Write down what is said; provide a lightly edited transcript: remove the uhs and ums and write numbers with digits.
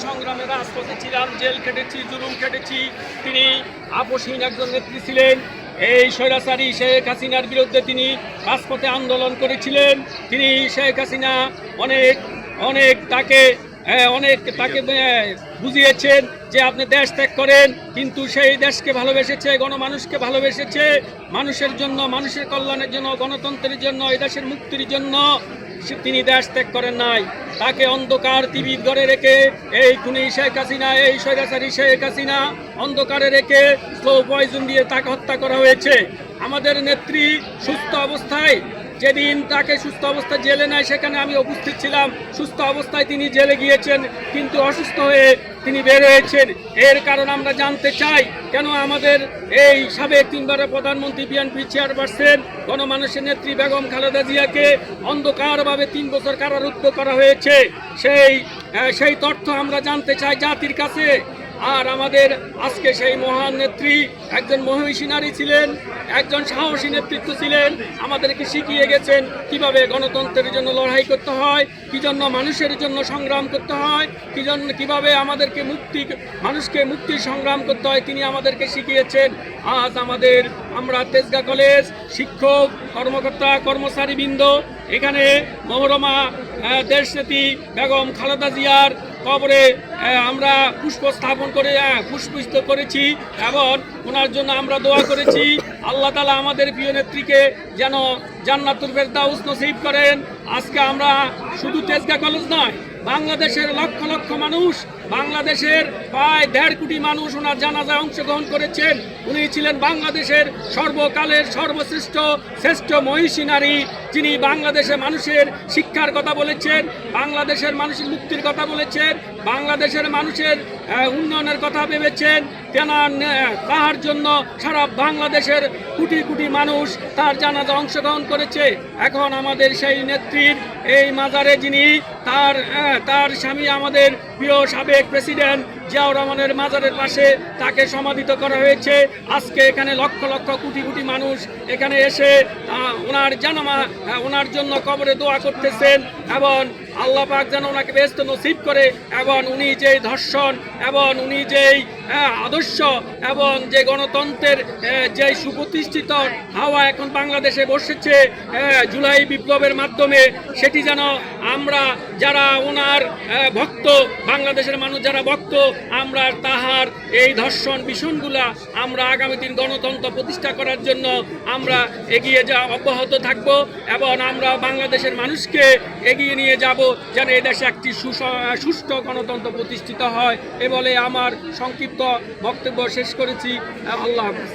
সংগ্রামে রাজপথে ছিলাম, জেল খেটেছি, জুলুম খেটেছি। তিনি আপোষহীন একজন নেত্রী ছিলেন। এই স্বৈরাচারী শেখ হাসিনার বিরুদ্ধে তিনি রাজপথে আন্দোলন করেছিলেন। তিনি শেখ হাসিনা অনেক অনেক তাকে বুঝিয়েছেন যে আপনি দেশ ত্যাগ করেন, কিন্তু সেই দেশকে ভালোবেসেছে, গণমানুষকে ভালোবেসেছে, মানুষের জন্য, মানুষের কল্যাণের জন্য, গণতন্ত্রের জন্য, এই দেশের মুক্তির জন্য তিনি দেশ ত্যাগ করেন নাই। তাকে অন্ধকার টিভির ঘরে রেখে এই খুনি শেখ হাসিনা, এই স্বৈরাচারী শেখ হাসিনা অন্ধকারে রেখে স্লো পয়জন দিয়ে তাকে হত্যা করা হয়েছে। আমাদের নেত্রী সুস্থ অবস্থায়, যেদিন তাকে সুস্থ অবস্থায় জেলে নেয় সেখানে আমি উপস্থিত ছিলাম। সুস্থ অবস্থায় তিনি জেলে গিয়েছেন, কিন্তু অসুস্থ হয়ে তিনি বের হয়েছেন। এর কারণ আমরা জানতে চাই, কেন আমাদের এই সাবেক 3 বারের প্রধানমন্ত্রী, বিএনপি চেয়ারপারসন, গণমানুষের নেত্রী বেগম খালেদা জিয়াকে অন্ধকারভাবে 3 বছর কারারুদ্ধ করা হয়েছে, সেই তথ্য আমরা জানতে চাই জাতির কাছে। আর আমাদের আজকে সেই মহান নেত্রী একজন মহিষী নারী ছিলেন, একজন সাহসী নেতৃত্ব ছিলেন, আমাদেরকে শিখিয়ে গেছেন কিভাবে গণতন্ত্রের জন্য লড়াই করতে হয়, কি জন্য মানুষের জন্য সংগ্রাম করতে হয়, কিভাবে আমাদেরকে মানুষকে মুক্তির সংগ্রাম করতে হয়, তিনি আমাদেরকে শিখিয়েছেন। আজ আমরা তেজগাঁ কলেজ শিক্ষক, কর্মকর্তা, কর্মচারীবৃন্দ এখানে মহরমা দেশনেত্রী বেগম খালেদা জিয়ার কবরে আমরা পুষ্প স্থাপন করে পুষ্পিত করেছি এবং ওনার জন্য আমরা দোয়া করেছি। আল্লাহ তাআলা আমাদের প্রিয় নেত্রীকে যেন জান্নাতুল ফেরদাউস নসিব করেন। আজকে আমরা শুধু তেজগাঁ কলেজ নয়, বাংলাদেশের লক্ষ লক্ষ মানুষ, বাংলাদেশের প্রায় 1.5 কোটি মানুষ ওনার জানাজায় অংশগ্রহণ করেছেন। উনি ছিলেন বাংলাদেশের সর্বকালের শ্রেষ্ঠ মহিষী নারী, যিনি বাংলাদেশের মানুষের শিক্ষার কথা বলেছেন, বাংলাদেশের মানুষের মুক্তির কথা বলেছেন, বাংলাদেশের মানুষের উন্নয়নের কথা ভেবেছেন। তার জন্য সারা বাংলাদেশের কোটি কোটি মানুষ তার জানাজা অংশগ্রহণ করেছে। এখন আমাদের সেই নেত্রীর এই মাজারে, যিনি তার স্বামী আমাদের প্রিয় সাবেক প্রেসিডেন্ট জিয়াউর রহমানের মাজারের পাশে তাকে সমাধিত করা হয়েছে। আজকে এখানে লক্ষ লক্ষ কোটি কোটি মানুষ এখানে এসে ওনার জন্য কবরে দোয়া করতেছেন এবং আল্লাহ পাক যেন ওনাকে বেহেশত নসিব করে, এবং উনি যেই ধর্ষণ এবং উনি যেই আদর্শ এবং যে গণতন্ত্রের যে সুপ্রতিষ্ঠিত হাওয়া এখন বাংলাদেশে বসেছে জুলাই বিপ্লবের মাধ্যমে, সেটি যেন আমরা যারা ওনার ভক্ত, বাংলাদেশের মানুষ যারা ভক্ত, আমরা তাহার এই ধর্ষণ ভীষণগুলা আমরা আগামী দিন গণতন্ত্র প্রতিষ্ঠা করার জন্য আমরা এগিয়ে অব্যাহত থাকব এবং আমরা বাংলাদেশের মানুষকে এগিয়ে নিয়ে যাব যেন এই দেশে একটি সুষ্ঠু গণতন্ত্র প্রতিষ্ঠিত হয়। এ বলে আমার সংক্ষিপ্ত বক্তব্য শেষ করেছি। আল্লাহ হাফেজ।